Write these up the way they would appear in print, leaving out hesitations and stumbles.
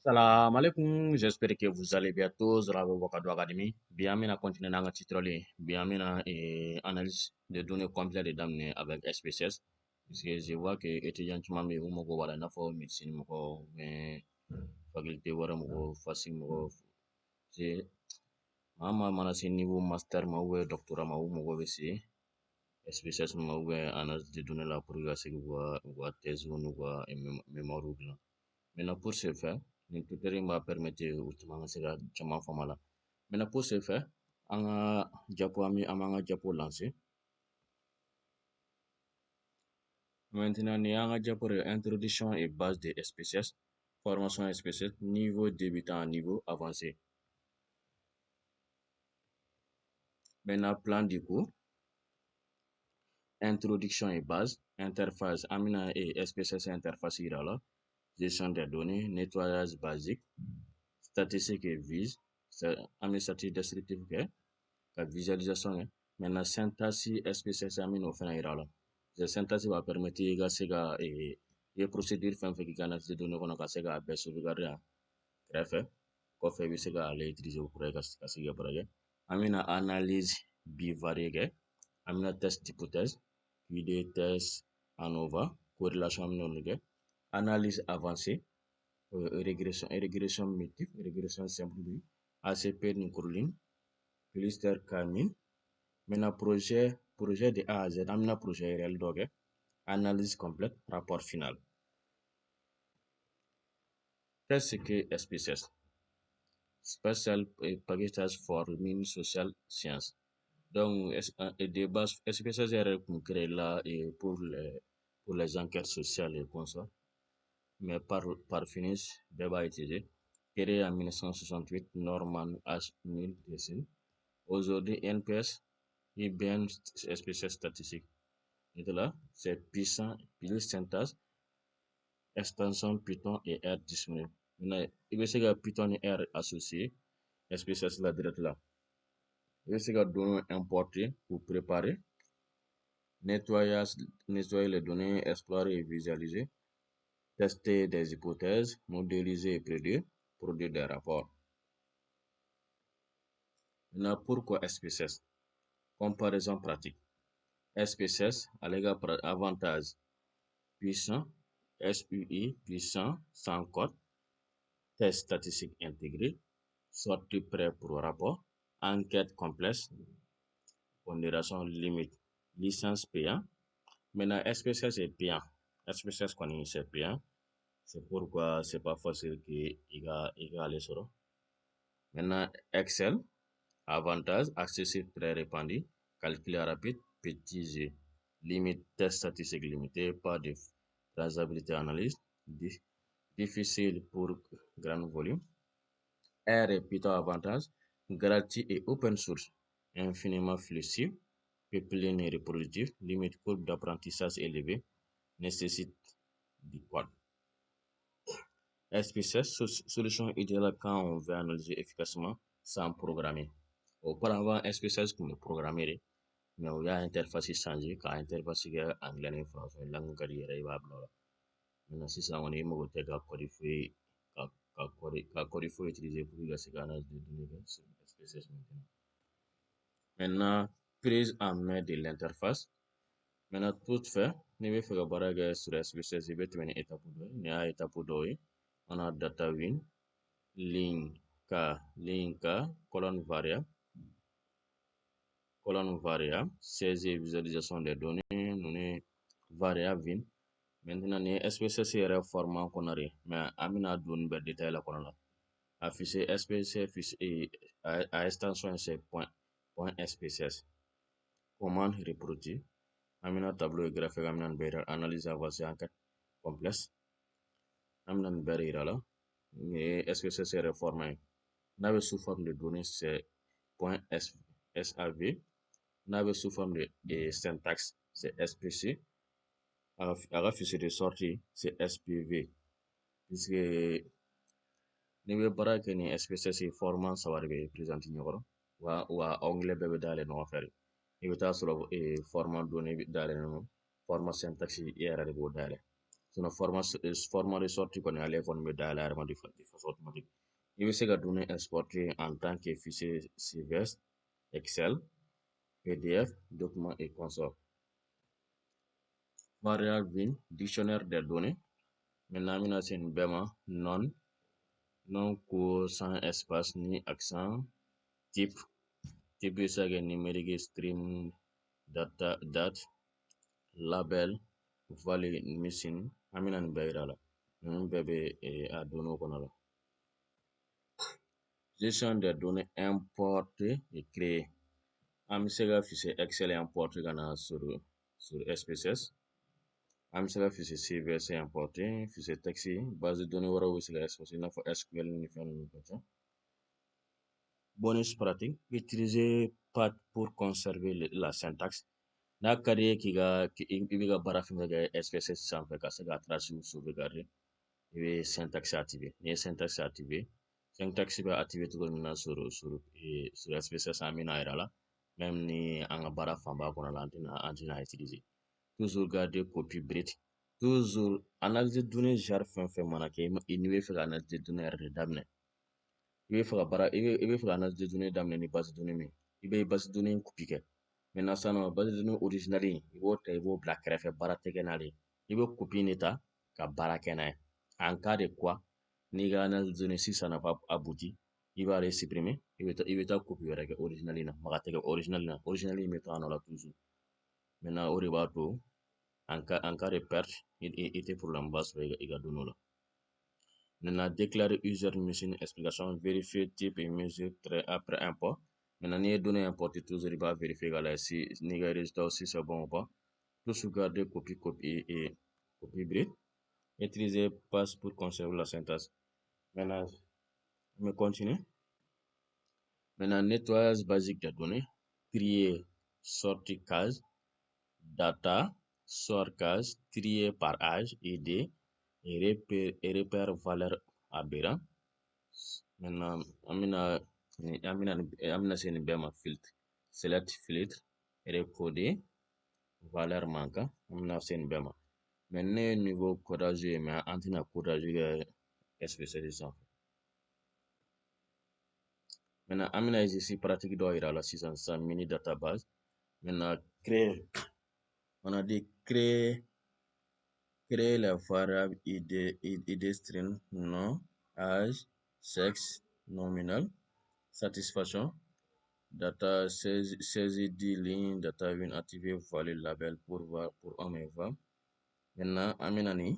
Salam alaikum, j'espère que vous allez bien tous. Bravo Wakado Academy. Bien, on continuer dans le titre. Bien, analyse de données complètes et d'amener avec SPSS. Parce que je vois que étudiants qui m'ont mis au Mogo, voilà, n'a pas médecine, Mogo, mais faculté, voilà, Mogo, facile, Mogo. C'est, mana c'est niveau master, ma ou doctorat, ma ou Mogo, c'est SPSS, ma ou analyse de données là pour que c'est ou thèse ou mémoire ou là. Maintenant, pour ce faire, nin tutoring m'a permettre ultimement se ka caman faamu a la. Maintenant, pour ce faire, an ka japo an b'an ka japo lancer. Maintenant, ni an ka japo de introduction et base de SPSS, formation SPSS, niveau débutant à niveau avancé. Maintenant, plan du cours, introduction et base, interface, amina et SPSS interface ira là, gestion des données, nettoyage basique, statistique et vise, ami statistique descriptif que, la visualisation kɛ maintenant syntaxe SPSS an bɛn'o fana yira la syntaxe b'a permettre i ka se ka i ye procédure fɛn fɛn k'i ka analyse de données kɔnɔ ka se k'a bɛɛ sauvegarder a kɛrɛfɛ kɔfɛ i bɛ se k'ale utiliser o kura ye ka se k'i ka baara kɛ an bɛna analyse bivariée kɛ an bɛna test d'hypothèse QD test ANOVA corrélation an bɛna olu kɛ analyse avancée régression multiple régression simple ACP ni Kurlin cluster K-mean. Maintenant, projet de A à Z, on a projet réel donc analyse complète, rapport final. Qu'est-ce que SPSS? Special Package for Mean Social Science. Donc, des bases SPSS est créé là pour les enquêtes sociales et consorts, mais par finish, débat utilisé. Créé en 1968, Norman H. Neil Dessen. Aujourd'hui, NPS, IBM SPSS statistique. Et de là, c'est puissant, pile syntaxe, extension Python et R disponible. Maintenant, il va se Python et R associés, SPSS là direct là. Il va se données importer pour préparer, nettoyer les données, explorer et visualiser, tester des hypothèses, modéliser et prédire, produire des rapports. Maintenant, pourquoi SPSS? Comparaison pratique. SPSS, avantage puissant, SUI puissant, sans code, test statistique intégré, sortie prêt pour rapport, enquête complexe, pondération limite, licence payant. Maintenant, SPSS est payant. SPSS c'est payant. C'est pourquoi c'est pas facile qu'il va aller sur. Maintenant, Excel, avantage, accessible très répandu, calcul rapide, petit G, limite test statistique limité, pas de traçabilité analyse, difficile pour grand volume. R et Python avantage, gratuit et open source, infiniment flexible, peuplé et reproductif, limite courbe d'apprentissage élevée, nécessite du code. SPSS, solution idéale quand on veut analyser efficacement sans programmer. Auparavant, SPSS qu'on programmer, mais il y a interface changé, quand interface est anglais et français, langue carrière et babla. Maintenant, si ça on est mogoté ka codifier, ka codifier utiliser pour la séquence de données SPSS maintenant. Maintenant, prise en main de l'interface. Maintenant, tout fait, ni be fɛ ka baara kɛ sur SPSS, i bɛ tɛmɛ ni étape dɔ ye. Ni y'a étape dɔ ye, on a data win, ligne K, colonne variable, saisie et visualisation des données, nous variable win. Maintenant, ni SPSS yɛrɛ format kɔnɔ de, mais an bɛna don bɛɛ détail la kɔnɔ la. Afficher SPSS à extension c'est point SPSS. Commande reproduit. Amina tableau graphique amina bɛɛ analyse avancée enquête complexe. Amina bɛɛ yira la. Mais SPSS yɛrɛ format n'a bɛ sous forme de données c'est point SAV. N'a bɛ sous forme de syntaxe c'est SPC. A ka fichier de sortie c'est SPV. Puisque ni bɛ baara kɛ ni SPSS format saba de bɛ présenter ɲɔgɔn wa anglais bɛɛ bɛ dayɛlɛ ɲɔgɔn fɛ de. I bɛ taa sɔrɔ format données dayɛlɛlen don, format syntaxe i yɛrɛ de b'o dayɛlɛ. sinon format de sortie kɔni ale kɔni bɛ dayɛlɛ yɛrɛma de façon automatique. I bɛ se ka données exporter en tant que fichier CSV, Excel, PDF, document et consort. Variable bin, dictionnaire des données. Maintenant, on a une bema non court sans espace ni accent, type bisa numérique stream, date, label, value missing, amina ni bayira la. Bebe a données kono la. Gestion des données importées et créées. Am se ka fichier Excel importé kana sur SPSS. Am se ka fichier CSV importé, fichier texte, base de données wara se ka exporter na SQL ni fɛn ninnu ka ca. Bonus pratique, utiliser Path pour conserver la syntaxe. N'a ka di ye i bɛ ka baara fɛn fɛn kɛ SPSS sanfɛ ka se ka traces sauvegarder, i bɛ syntaxe activer. N'i ye syntaxe activer, syntaxe bɛ activer cogo min na sur SPSS an bɛna yira la. Même ni an ka baara fanba kɔnɔ la an tɛna utiliser. Toujours garder copie brute. Toujours analyse de données genre fɛn fɛn mana kɛ n'i bɛ fɛ ka analyse de données yɛrɛ de daminɛ. I bɛ fɛ ka analyse de données daminɛ ni base de données min, i bɛ base de données copie kɛ. Maintenant sisan base de données originale in i b'o ta i b'o bila kɛrɛfɛ baara tɛ kɛ n'ale ye. I bɛ copie de ta ka baara kɛ n'a ye. En cas de quoi n'i ka analyse de données si ça n'a pas abouti, i b'ale supprimer, i bɛ taa copie wɛrɛ kɛ original in na, maga tɛ kɛ original na, original in bɛ to a nɔ la toujours. Maintenant o de b'a to en cas de perte i tɛ problème ba sɔrɔ i ka données la. Maintenant déclarer user missing explication, vérifier type et mesure trait après import. Maintenant n'i ye données importer toujours i b'a vérifier k'a lajɛ si n'i ka résultat si c'est bon ou pas. Tout sauvegarder copie brute. Utiliser passe pour conserver la syntaxe. Maintenant on va continuer. Maintenant nettoyage basique des données, trier, sortir case, data, sort case, trier par âge, ID, et repère valeur aberrant. Maintenant amina c'est une bema filtre, select filtre, recoder, valeur manquant, amina c'est une bema. Maintenant niveau codage mais antina codage SPSS sanfɛ. Maintenant amina exercice pratique dɔ yira la sisan mini database. Maintenant on a dit créer la variable id string, nom, âge, sexe, nominal, satisfaction, data 16 10 lignes, data vient activer value label pour homme et femme. Maintenant amina ni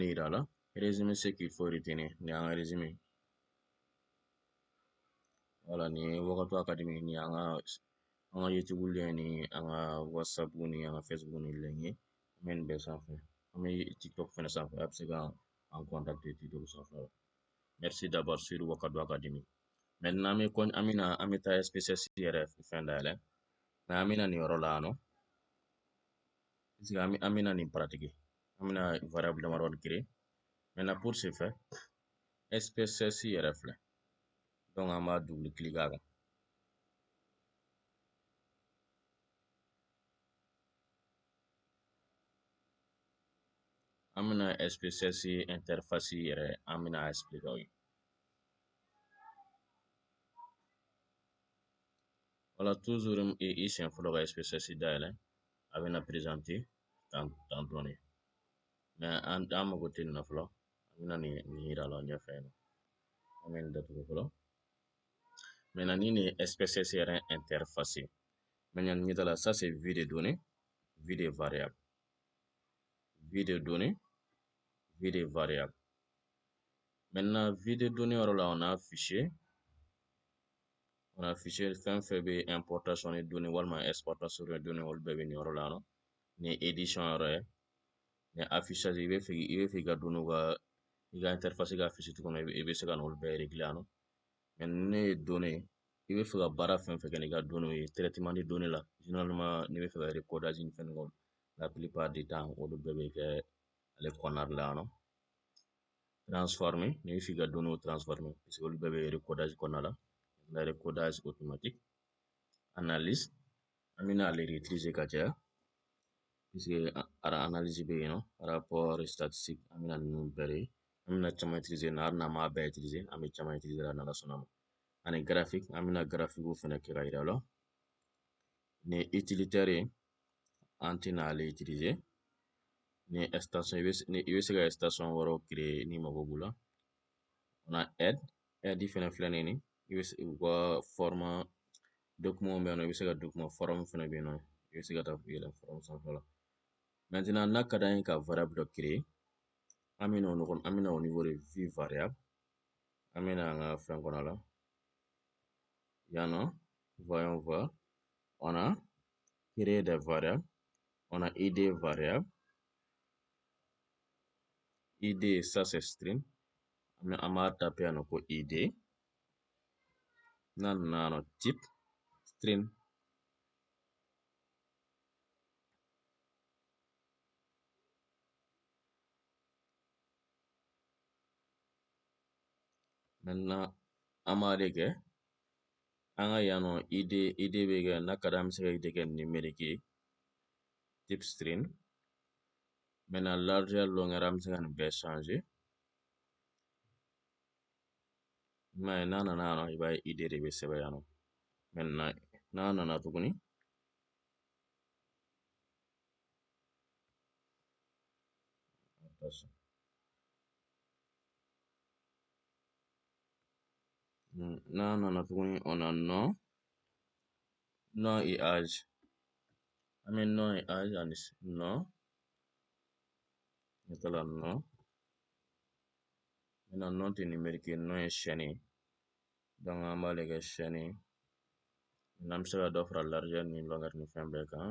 yira la. Résumer ce qu'il faut retenir. Ni un résumé. Voilà, ni Wakato Academy ni an ka YouTube lien ni an ka WhatsApp ni an ka Facebook ni lien ye min bɛɛ sanfɛ. An bɛ TikTok fɛnɛ sanfɛ, a bɛ se ka an contacter TikTok sanfɛ. Merci d'avoir suivi Wakato Academy. Maintenant an bɛ taa SPSS yɛrɛ fɛn dayɛlɛ. Mais an bɛna nin yɔrɔ la yan nɔ. An bɛna nin pratiquer. An bɛna variable damadɔ créer. Maintenant pour ce faire, SPSS yɛrɛ filɛ. Donc an b'a double cliquer a kan. An bɛna SPSS interface yɛrɛ an bɛna expliquer aw ye. Voilà, toujours i siɲɛ fɔlɔ ka SPSS dayɛlɛ a bɛna présenter tant donné. Mais an mago tɛ nin na fɔlɔ, an bɛna nin yira la ɲɛfɛ yen nɔ. An bɛ nin datugu fɔlɔ. Maintenant ni nin ye SPSS yɛrɛ interface. Maintenant ɲɛda la ça c'est vue de données, vue de variable. Vue de données, vue de variable. Maintenant vue de données yɔrɔ la on a fichier. On a fichier fɛn fɛn bɛ importation de données walima exportation de données olu bɛɛ bɛ nin yɔrɔ la nɔ. Ni édition yɔrɔ ye. Ni affichage i bɛ fɛ i ka données i ka interface ka afficher cogo min na i bɛ se ka n'olu bɛɛ régler yan nɔ. Mais ne ye données i bɛ fɛ ka baara fɛn fɛn kɛ n'i ka données ye traitement de données la généralement n'i bɛ fɛ ka recodage ni fɛn ninnu la plupart du temps olu bɛɛ bɛ kɛ ale kɔnɔna de la yan nɔ. Transformer n'i bɛ fɛ i ka données transformer parce que olu bɛɛ bɛ recodage kɔnɔna la. La recodage automatique, analyse, an bɛna ale utiliser ka caya. puisque ara analyse be yen nɔ, rapport statistique an bɛna ninnu bɛɛ de, an bɛna caman utiliser na hali n'an m'a bɛɛ utiliser an bɛ caman utiliser la n'Ala sɔnna ma. Ani graphique an bɛna graphique fɛnɛ kɛ ka yira la. Ni ye utilitaire ye an tɛna ale utiliser. Ni ye extension i bɛ se ka extension wɛrɛw créer n'i mago b'u la. On a aide fɛnɛ filɛ nin ye nin i bɛ u ka format document bɛ yen nɔ i bɛ se ka document forme fɛnɛ bɛ yen nɔ i bɛ se ka taa yɛlɛn forme sanfɛ la. Maintenant n'a ka d'an ye ka variable dɔ créer an bɛna au niveau de vue variable an bɛna an ka fɛn kɔnɔ la yan nɔ voyons voir on a créé des variables, on a id variable, id ça c'est string an b'a taper yan nɔ ko id n'a nana yan nɔ type string. Maintenant an b'ale kɛ an ka yan nɔ id bɛ kɛ n'a ka d'an bɛ se ka id kɛ numérique ye type string. Maintenant largeur longueur an bɛ se ka nin bɛɛ changer. I m'a ye n'a nana yan nɔ i b'a ye id de bɛ sɛbɛn yan nɔ. Maintenant n'a nana tuguni n'a nana tuguni on a nom et âge. An bɛ nom et âge ani nom mettons la nom. Maintenant nom tɛ numérique ye nom ye chaîne ye donc an b'ale kɛ chaîne ye. Maintenant an bɛ se ka dɔ fara largeur ni longueur ni fɛn bɛɛ kan.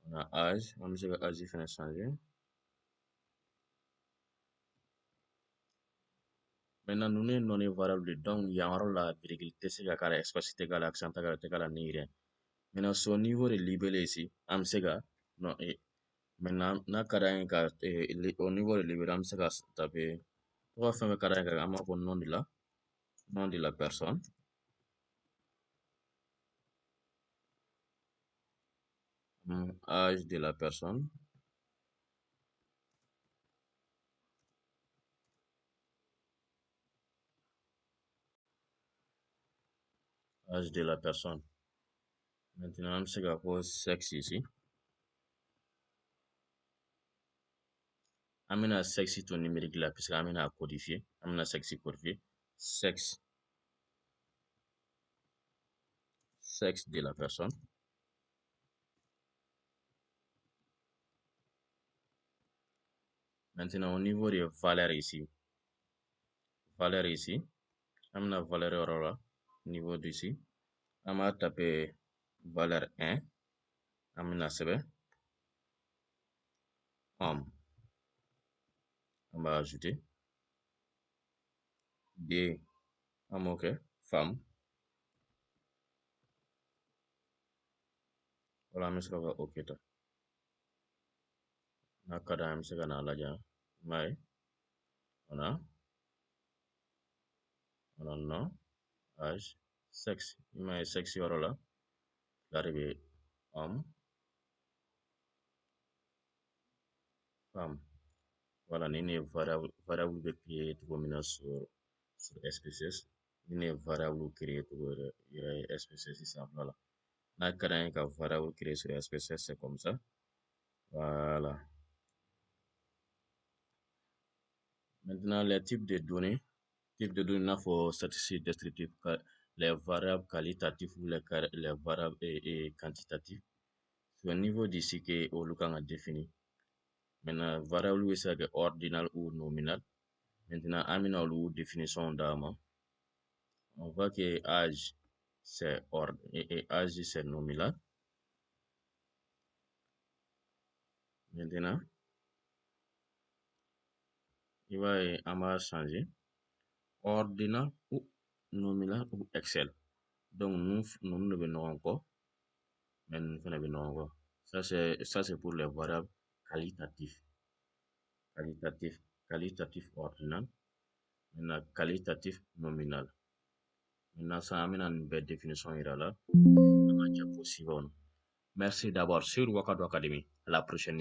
On a âge an bɛ se ka âge fɛnɛ changer. Maintenant ninnu ye non variable de donc yan yɔrɔ la virgule tɛ se ka k'a la espace tɛ k'a la accent tɛ k'a la ni rien. Maintenant son niveau de libellé ici an bɛ se ka maintenant n'a ka d'an ye ka au niveau de libellé an bɛ se ka taper tɔgɔ fɛn fɛn ka d'an ye an b'a fɔ nom de la personne. Âge de la personne. Âge de la personne. Maintenant an bɛ se ka fɔ sexe ici. An bɛna sexe to numérique la puisque an bɛna codifier an bɛna sexe codifier sexe de la personne. Maintenant au niveau de valeur ici an bɛna valeur yɔrɔ la niveau d'ici an b'a taper valeur 1 an bɛna sɛbɛn homme an b'a ajouter 2 an b'o kɛ femme wala an bɛ sɔrɔ ka ok ta n'a ka d'an ye an bɛ se ka n'a lajɛ i m'a ye on a nom âge sexe i m'a ye sexe yɔrɔ la fila de bɛ homme femme voilà nin de ye variable bɛ créer cogo min na sur SPSS nin de ye variable créer cogo yɛrɛ ye SPSS sanfɛla la n'a ka d'an ye ka variable créer sur SPSS c'est comme ça voilà. Maintenant les types de données i n'a fɔ statistique descriptif les variables qualitatives ou les variables quantitatives c'est au niveau d'ici que olu kan ka définir. Maintenant variable bɛ se ka kɛ ordinal ou nominal. Maintenant an bɛna olu définition d'a ma. On voit que âge c'est nominal. Maintenant i b'a ye an b'a changer ordinal ou nominal ou Excel. Donc ninnu de bɛ ɲɔgɔn kɔ mais ninnu fɛnɛ bɛ ɲɔgɔn kɔ. Ça c'est pour les variables qualitatif ordinal. Maintenant qualitatif nominal. Maintenant ça an bɛna nin bɛɛ définition yira la an ka diapo suivant na. Merci d'avoir suivi Wakadou Academy. À la prochaine.